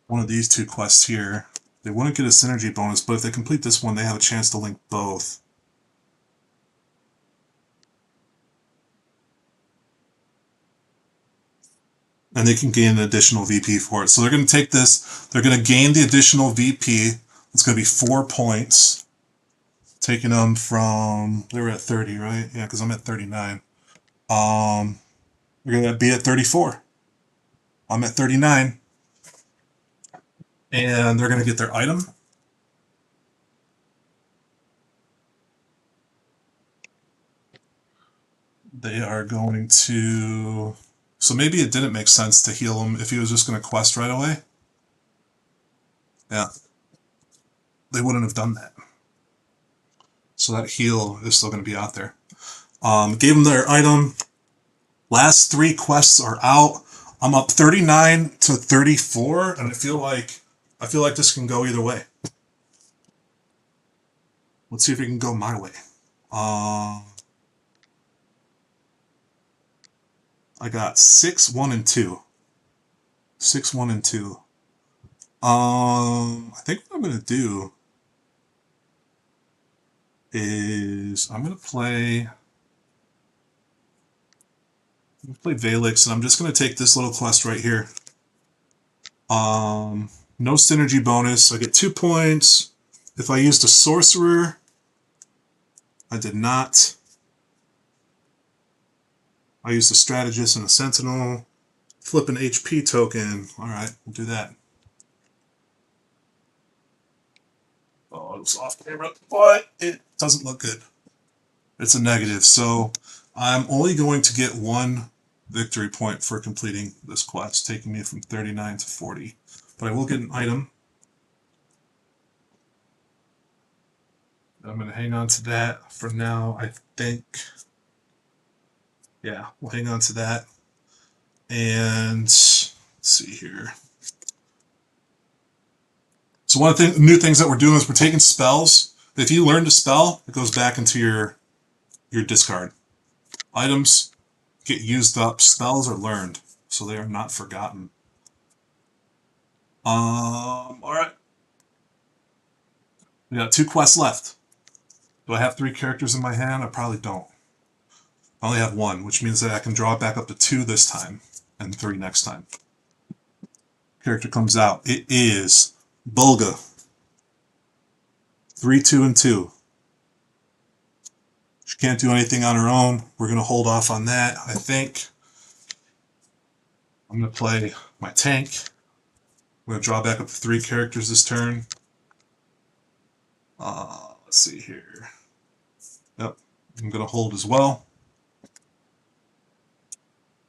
one of these 2 quests here. They wouldn't get a synergy bonus, but if they complete this one, they have a chance to link both. And they can gain an additional VP for it. So they're going to take this, they're going to gain the additional VP. It's going to be 4 points. Taking them from, they were at 30, right? Yeah, because I'm at 39. They're going to be at 34. I'm at 39. And they're going to get their item. They are going to... So maybe it didn't make sense to heal him if he was just going to quest right away. Yeah. They wouldn't have done that. So that heal is still going to be out there. Gave them their item. Last 3 quests are out. I'm up 39 to 34, and I feel like this can go either way. Let's see if it can go my way. I got 6, 1, and 2. 6, 1, and 2. I think what I'm going to do is I'm going to play Valix, and I'm just going to take this little quest right here. No synergy bonus. I get 2 points. If I used a sorcerer, I did not. I used a strategist and a sentinel. Flip an HP token. Alright, we'll do that. Oh, it was off camera, but it doesn't look good. It's a negative, so I'm only going to get 1 victory point for completing this quest, taking me from 39 to 40. But I will get an item. I'm going to hang on to that for now, I think. Yeah, we'll hang on to that. And let's see here. So one of the new things that we're doing is we're taking spells. If you learn to spell, it goes back into your discard. Items get used up. Spells are learned, so they are not forgotten. Alright. We got 2 quests left. Do I have 3 characters in my hand? I probably don't. I only have 1, which means that I can draw it back up to 2 this time, and 3 next time. Character comes out. It is Bulga. 3, 2, and 2. She can't do anything on her own. We're going to hold off on that, I think. I'm going to play my tank. I'm going to draw back up to 3 characters this turn. Let's see here. Yep, I'm going to hold as well.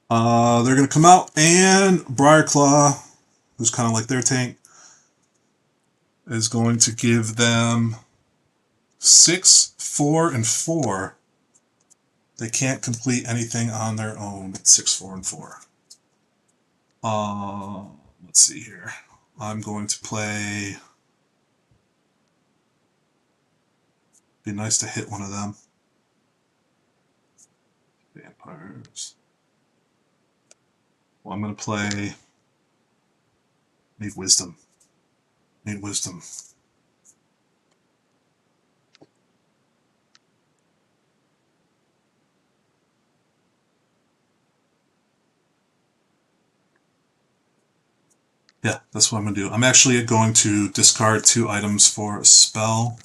They're going to come out, and Briarclaw, who's kind of like their tank, is going to give them 6, 4, and 4. They can't complete anything on their own at 6, 4, and 4. Let's see here. I'm going to play. Be nice to hit one of them. Vampires. Well, I'm going to play. Need wisdom. Need wisdom. Yeah, that's what I'm going to do. I'm actually going to discard 2 items for a spell.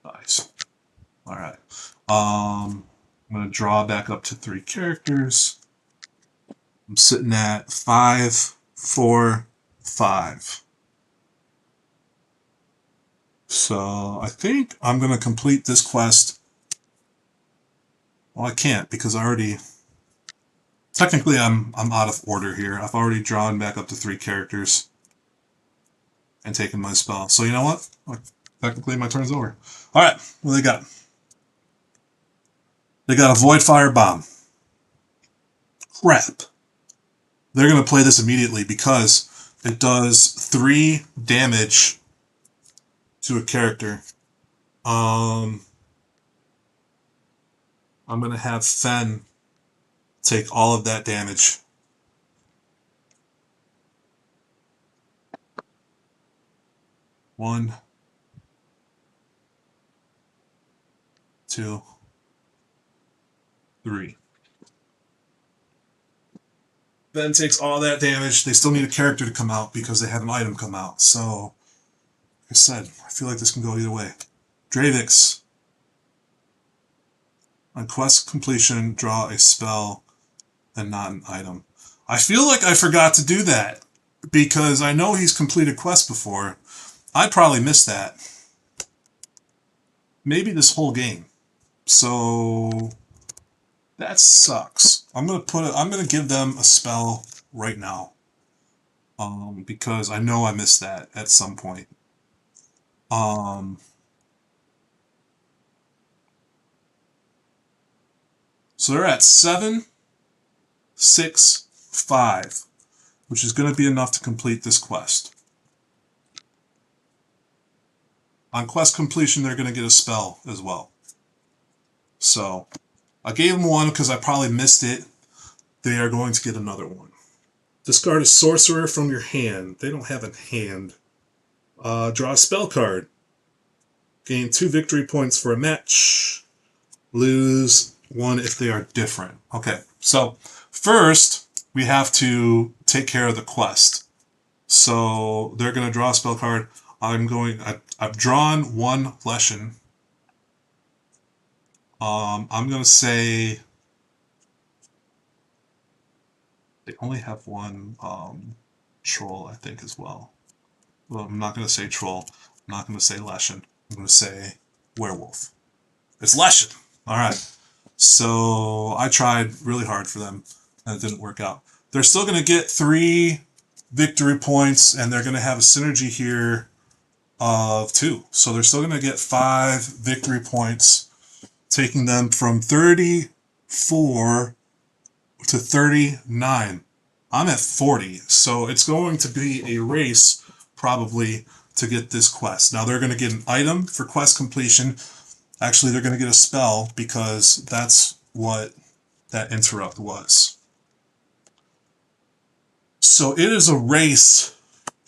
Nice. Alright. I'm going to draw back up to 3 characters. I'm sitting at 5, 4, 5. So I think I'm going to complete this quest. Well, I can't because I already... Technically, I'm out of order here. I've already drawn back up to 3 characters and taken my spell. So you know what? Technically, my turn's over. All right, what do they got? They got a Void Fire Bomb. Crap. They're going to play this immediately because it does 3 damage to a character. I'm going to have Fen take all of that damage. One, 2, 3. Fen takes all that damage. They still need a character to come out because they had an item come out. So, like I said, I feel like this can go either way. Dravix. On quest completion, draw a spell and not an item. I feel like I forgot to do that because I know he's completed quests before. I probably missed that. Maybe this whole game. So that sucks. I'm gonna give them a spell right now. Because I know I missed that at some point. So they're at 7, 6, 5, which is going to be enough to complete this quest. On quest completion, they're going to get a spell as well. So I gave them 1 because I probably missed it. They are going to get another 1. Discard a sorcerer from your hand. They don't have a hand. Draw a spell card. Gain 2 victory points for a match. Lose 1 if they are different. Okay, so first we have to take care of the quest. So they're going to draw a spell card. I've drawn 1 Leshen. I'm going to say they only have 1 troll, I think, as well. Well, I'm not going to say troll. I'm not going to say Leshen. I'm going to say werewolf. It's Leshen. All right. So I tried really hard for them, and it didn't work out. They're still going to get 3 victory points, and they're going to have a synergy here of 2. So they're still going to get 5 victory points, taking them from 34 to 39. I'm at 40, so it's going to be a race probably to get this quest. Now they're going to get an item for quest completion. Actually, they're going to get a spell because that's what that interrupt was. So it is a race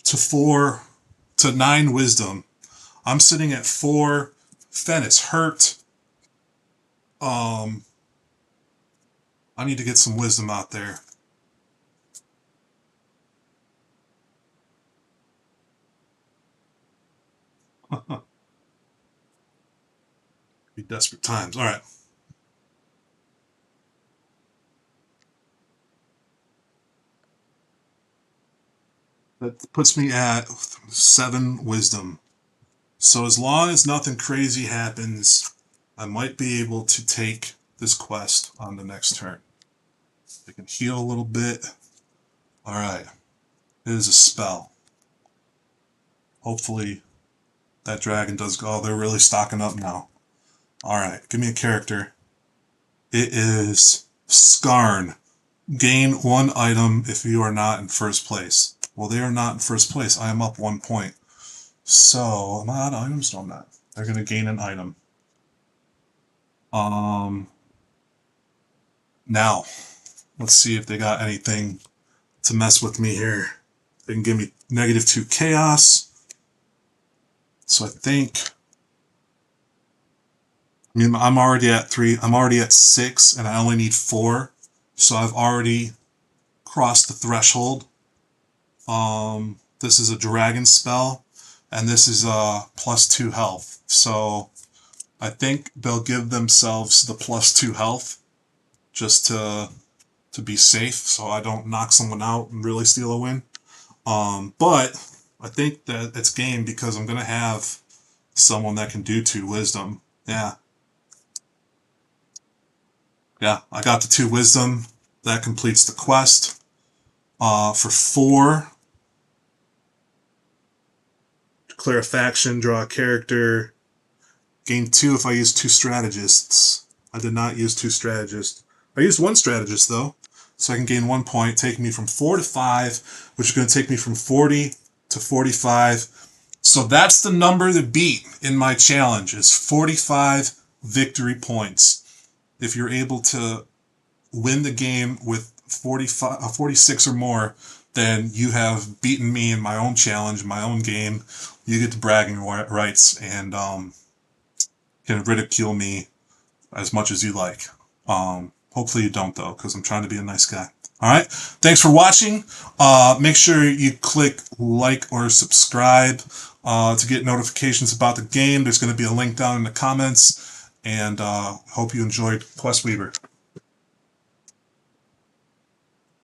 to 9 wisdom. I'm sitting at 4. Fen is hurt. I need to get some wisdom out there. Be desperate times. All right. That puts me at 7 wisdom. So as long as nothing crazy happens, I might be able to take this quest on the next turn. I can heal a little bit. All right. It is a spell. Hopefully that dragon does go. Oh, they're really stocking up now. Alright, give me a character. It is Skarn. Gain 1 item if you are not in first place. Well, they are not in first place. I am up 1 point. So, am I out of items? No, I'm not. They're going to gain an item. Now, let's see if they got anything to mess with me here. They can give me -2 chaos. So I think, I mean, I'm already at 3. I'm already at 6, and I only need 4. So I've already crossed the threshold. This is a dragon spell, and this is +2 health. So I think they'll give themselves the +2 health just to be safe, so I don't knock someone out and really steal a win. But I think that it's game because I'm gonna have someone that can do 2 wisdom. Yeah, I got the 2 wisdom. That completes the quest. For 4, declare a faction, draw a character, gain 2 if I use 2 strategists. I did not use 2 strategists. I used 1 strategist though, so I can gain 1 point, taking me from 4 to 5, which is going to take me from 40 to 45. So that's the number to beat in my challenge, is 45 victory points. If you're able to win the game with 46 or more, then you have beaten me in my own challenge, my own game. You get the bragging rights and can ridicule me as much as you like. Hopefully you don't though, because I'm trying to be a nice guy. Alright, thanks for watching. Make sure you click like or subscribe to get notifications about the game. There's going to be a link down in the comments, and hope you enjoyed Questweaver.